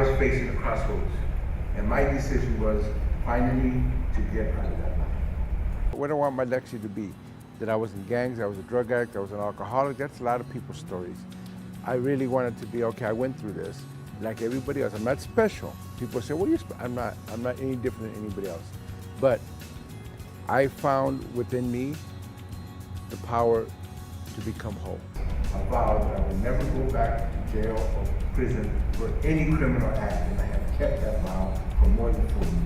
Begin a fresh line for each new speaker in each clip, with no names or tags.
was facing a crossroads. And my decision was finally to get out of that life. What I want my legacy to be, that I was in gangs, I was a drug addict, I was an alcoholic, that's a lot of people's stories. I really wanted to be, okay, I went through this like everybody else. I'm not special. People say, well, I'm not any different than anybody else. But I found within me the power to become whole. I vowed that I would never go back to jail or prison for any criminal act, and I have kept that vow for more than 40 years.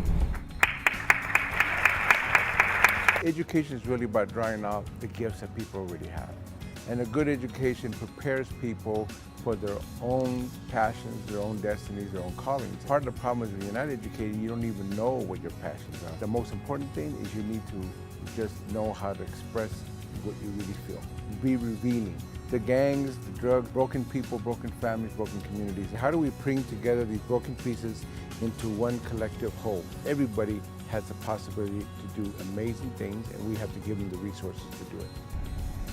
Education is really about drawing out the gifts that people already have. And a good education prepares people for their own passions, their own destinies, their own callings. Part of the problem is when you're not educated, you don't even know what your passions are. The most important thing is you need to just know how to express what you really feel. Be revealing. The gangs, the drugs, broken people, broken families, broken communities. How do we bring together these broken pieces into one collective whole? Everybody has the possibility to do amazing things, and we have to give them the resources to do it.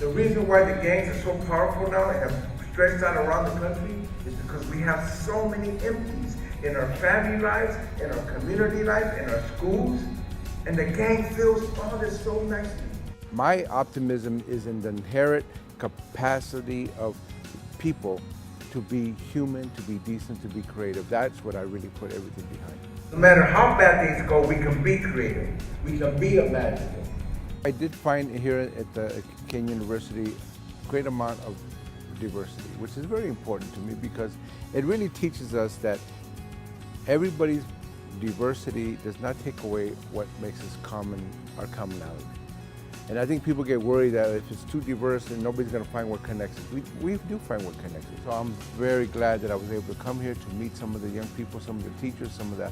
The reason why the gangs are so powerful now and have stretched out around the country is because we have so many empties in our family lives, in our community life, in our schools, and the gang fills all this so nicely. My optimism is in the inherent capacity of people to be human, to be decent, to be creative. That's what I really put everything behind. No matter how bad things go, we can be creative. We can be imaginable. I did find here at the Kean University a great amount of diversity, which is very important to me because it really teaches us that everybody's diversity does not take away what makes us our commonality. And I think people get worried that if it's too diverse, then nobody's going to find what connects us. We do find what connects us. So I'm very glad that I was able to come here to meet some of the young people, some of the teachers, some of the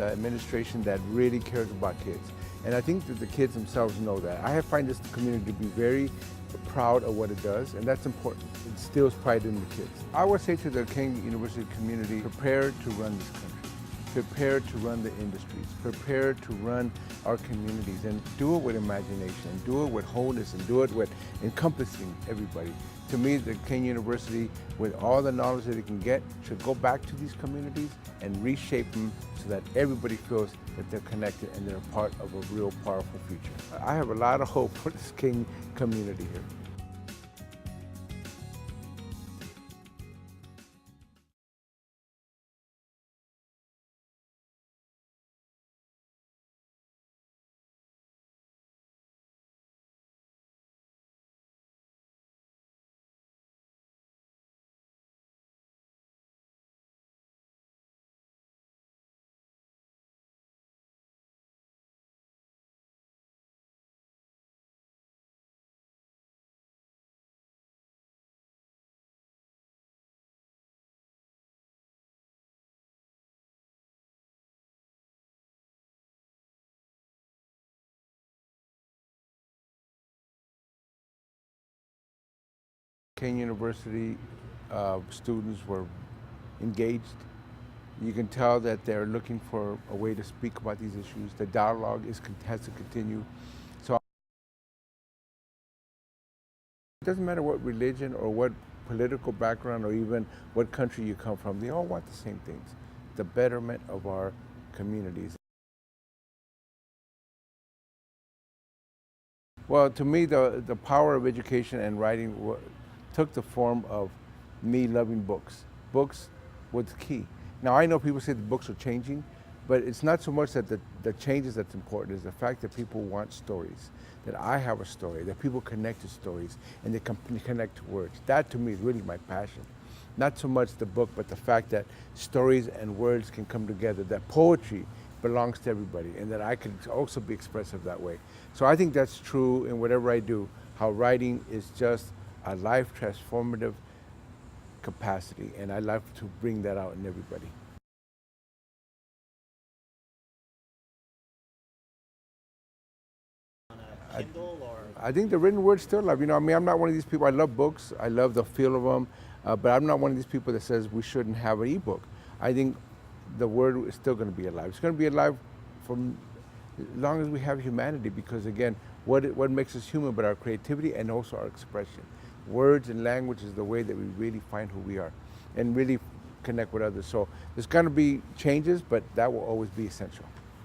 administration that really cares about kids. And I think that the kids themselves know that. I find this community to be very proud of what it does, and that's important. It instills pride in the kids. I would say to the Kean University community, prepare to run this country. Prepare to run the industries, prepare to run our communities, and do it with imagination, do it with wholeness, and do it with encompassing everybody. To me, the Kean University, with all the knowledge that it can get, should go back to these communities and reshape them so that everybody feels that they're connected and they're a part of a real powerful future. I have a lot of hope for this Kean community here. Kean University students were engaged. You can tell that they're looking for a way to speak about these issues. The dialogue has to continue. So it doesn't matter what religion or what political background or even what country you come from, they all want the same things, the betterment of our communities. Well, to me, the power of education and writing took the form of me loving books. Books was key. Now, I know people say the books are changing, but it's not so much that the changes that's important, is the fact that people want stories, that I have a story, that people connect to stories, and they can connect to words. That, to me, is really my passion. Not so much the book, but the fact that stories and words can come together, that poetry belongs to everybody, and that I can also be expressive that way. So I think that's true in whatever I do, how writing is just a life transformative capacity, and I love to bring that out in everybody. I think the written word still love. I mean, I'm not one of these people. I love books. I love the feel of them, but I'm not one of these people that says we shouldn't have an ebook. I think the word is still going to be alive. It's going to be alive for as long as we have humanity, because again, what makes us human but our creativity and also our expression. Words and language is the way that we really find who we are and really connect with others. So there's going to be changes, but that will always be essential.